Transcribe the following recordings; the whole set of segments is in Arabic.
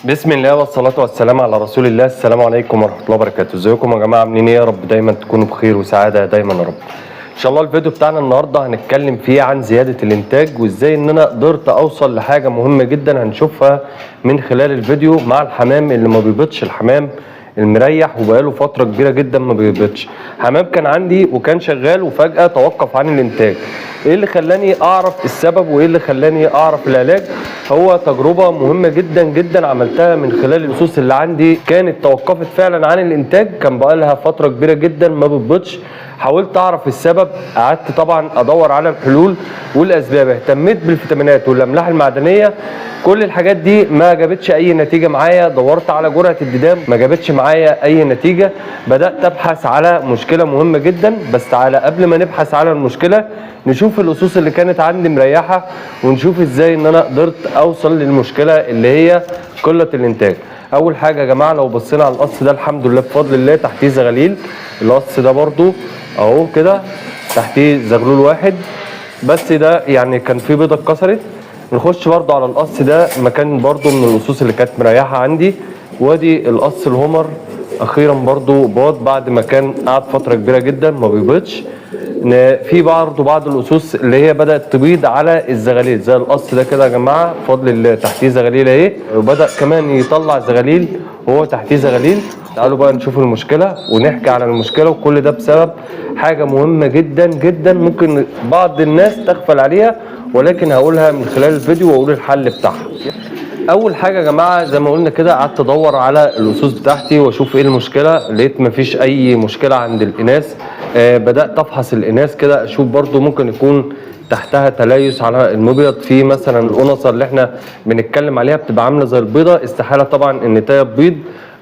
بسم الله والصلاة والسلام على رسول الله. السلام عليكم ورحمة الله وبركاته. ازيكم يا جماعة، عاملين ايه؟ يا رب دايما تكونوا بخير وسعادة دايما يا رب. ان شاء الله الفيديو بتاعنا النهاردة هنتكلم فيه عن زيادة الانتاج وازاي ان انا قدرت اوصل لحاجة مهمة جدا هنشوفها من خلال الفيديو مع الحمام اللي ما بيبيضش، الحمام المريح وبقاله فترة كبيرة جدا ما بيبيضش. حمام كان عندي وكان شغال وفجأة توقف عن الانتاج. ايه اللي خلاني اعرف السبب وايه اللي خلاني اعرف العلاج؟ هو تجربة مهمة جدا جدا عملتها من خلال الأسوس اللي عندي، كانت توقفت فعلا عن الانتاج، كان بقالها فترة كبيرة جدا ما بتبيضش. حاولت اعرف السبب، قعدت طبعا ادور على الحلول والاسباب، اهتميت بالفيتامينات والاملاح المعدنية، كل الحاجات دي ما جابتش اي نتيجة معايا. دورت على جرعة الديدان ما جابتش معايا اي نتيجة. بدأت ابحث على مشكلة مهمة جدا، بس تعالى قبل ما نبحث على المشكلة نشوف الأسوس اللي كانت عندي مريحة ونشوف ازاي ان انا قدرت اوصل للمشكلة اللي هي قلة الانتاج. اول حاجة يا جماعة لو بصينا على القص ده، الحمد لله بفضل الله تحتيه زغاليل. القص ده برضو اهو كده تحتيه زغلول واحد بس، ده يعني كان فيه بيضة اتكسرت. نخش برضو على القص ده، مكان برضو من الأسوس اللي كانت مريحة عندي. وادي القص الهمر اخيرا برضو باض بعد ما كان قعد فترة كبيرة جدا ما بيبيضش. في برضه بعض الاسوس اللي هي بدات تبيض على الزغاليل زي القص ده كده يا جماعه بفضل الله، تحتيه زغاليل اهي، وبدا كمان يطلع زغاليل وهو تحتيه زغاليل. تعالوا بقى نشوف المشكله ونحكي على المشكله، وكل ده بسبب حاجه مهمه جدا جدا ممكن بعض الناس تغفل عليها، ولكن هقولها من خلال الفيديو واقول الحل بتاعها. اول حاجه يا جماعه زي ما قلنا كده، قعدت ادور على الاسوس بتاعتي واشوف ايه المشكله. لقيت مفيش اي مشكله عند الاناث. بدات افحص الاناث كده اشوف برضو ممكن يكون تحتها تليس على المبيض. في مثلا القنصه اللي احنا بنتكلم عليها بتبقى عامله زي البيضه، استحاله طبعا النتايه تبيض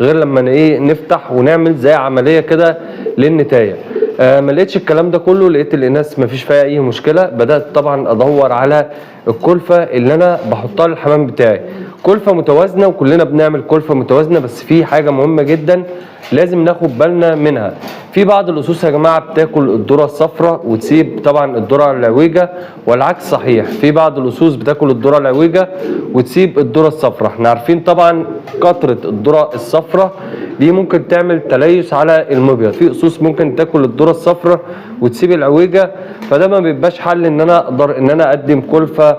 غير لما ايه نفتح ونعمل زي عمليه كده للنتايه. ما لقيتش الكلام ده كله، لقيت الاناث ما فيش فيها اي مشكله. بدات طبعا ادور على الكلفه اللي انا بحطها للحمام بتاعي، كلفه متوازنه، وكلنا بنعمل كلفه متوازنه، بس في حاجه مهمه جدا لازم ناخد بالنا منها. في بعض الاسوس يا جماعه بتاكل الذره الصفراء وتسيب طبعا الذره العويجه، والعكس صحيح. في بعض الاسوس بتاكل الذره العويجه وتسيب الذره الصفراء. احنا عارفين طبعا كتره الذره الصفراء دي ممكن تعمل تليس على المبيض. في اسوس ممكن تاكل الذره الصفراء وتسيب العويجه، فده ما بيبقاش حل ان انا اقدر ان انا اقدم كلفه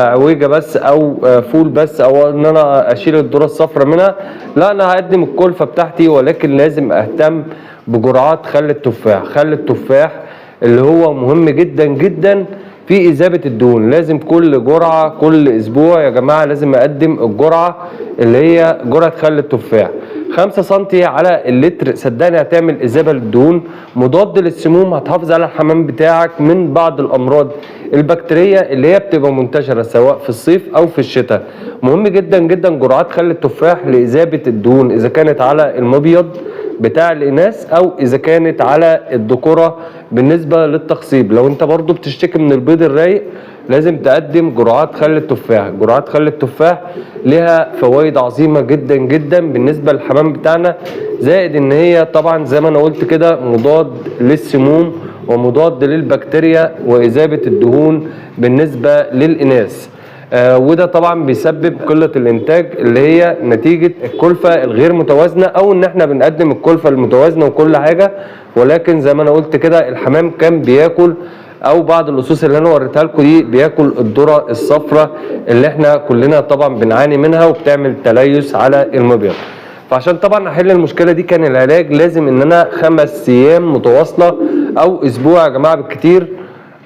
عويجه بس او فول بس، او ان انا اشيل الذره الصفراء منها. لا، انا هقدم الكلفه بتاعتي، ولكن لازم اهتم بجرعات خل التفاح. خل التفاح اللي هو مهم جدا جدا في اذابه الدهون. لازم كل جرعه كل اسبوع يا جماعه لازم اقدم الجرعه اللي هي جرعه خل التفاح 5 سم على اللتر. صدقني هتعمل اذابه للدهون، مضاد للسموم، هتحافظ على الحمام بتاعك من بعض الامراض البكتيريه اللي هي بتبقى منتشره سواء في الصيف او في الشتاء. مهم جدا جدا جرعات خل التفاح لاذابه الدهون، اذا كانت على المبيض بتاع الاناث او اذا كانت على الذكوره. بالنسبه للتخصيب، لو انت برضو بتشتكي من البيض الرايق لازم تقدم جرعات خل التفاح. جرعات خل التفاح لها فوائد عظيمه جدا جدا بالنسبه للحمام بتاعنا، زائد ان هي طبعا زي ما انا قلت كده مضاد للسموم ومضاد للبكتيريا واذابه الدهون بالنسبه للاناث. وده طبعا بيسبب قله الانتاج اللي هي نتيجه الكلفه الغير متوازنه، او ان احنا بنقدم الكلفه المتوازنه وكل حاجه، ولكن زي ما انا قلت كده الحمام كان بياكل، او بعض الاسوس اللي انا وريتها لكم دي بياكل الذره الصفراء اللي احنا كلنا طبعا بنعاني منها وبتعمل تليس على المبيض. فعشان طبعا احل المشكله دي كان العلاج لازم ان انا 5 ايام متواصله او اسبوع يا جماعه بالكتير،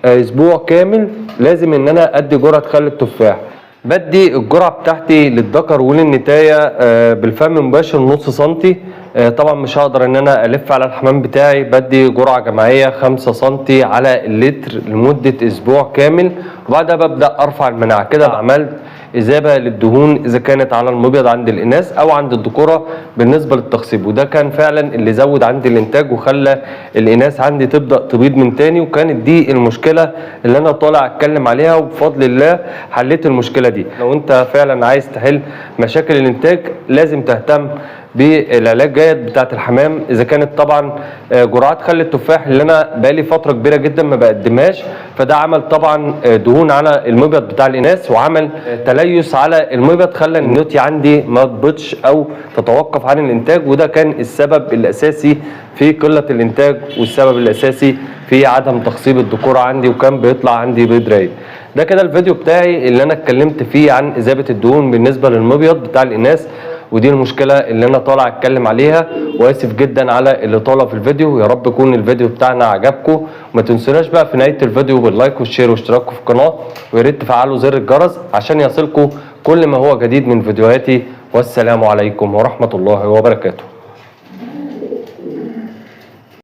اسبوع كامل لازم ان انا ادي جرعه خل التفاح. بدي الجرعه بتاعتي للذكر وللنتايه بالفم مباشر نص سنتي. طبعا مش هقدر ان انا الف على الحمام بتاعي. بدي جرعه جماعيه 5 سنتي على اللتر لمده اسبوع كامل، وبعدها ببدا ارفع المناعه. كده عملت اذابه للدهون اذا كانت على المبيض عند الاناث او عند الذكوره بالنسبه للتخصيب. وده كان فعلا اللي زود عندي الانتاج وخلى الاناث عندي تبدا تبيض من تاني، وكانت دي المشكله اللي انا طالع اتكلم عليها، وبفضل الله حليت المشكله دي. لو انت فعلا عايز تحل مشاكل الانتاج لازم تهتم بالعلاج جيد بتاعت الحمام. اذا كانت طبعا جرعات خل التفاح اللي انا بقالي فتره كبيره جدا ما بقدمهاش، فده عمل طبعا دهون على المبيض بتاع الاناث وعمل تليس على المبيض، خلى النيوتي عندي ما تبيضش او تتوقف عن الانتاج، وده كان السبب الاساسي في قله الانتاج والسبب الاساسي في عدم تخصيب الذكوره عندي، وكان بيطلع عندي بيض رايق. ده كده الفيديو بتاعي اللي انا اتكلمت فيه عن اذابه الدهون بالنسبه للمبيض بتاع الاناث، ودي المشكله اللي انا طالع اتكلم عليها. واسف جدا على الاطاله في الفيديو، يا رب يكون الفيديو بتاعنا عجبكم. وما تنسوناش بقى في نهايه الفيديو باللايك والشير واشتراككم في القناه، ويا ريت تفعلوا زر الجرس عشان يصلكم كل ما هو جديد من فيديوهاتي. والسلام عليكم ورحمه الله وبركاته.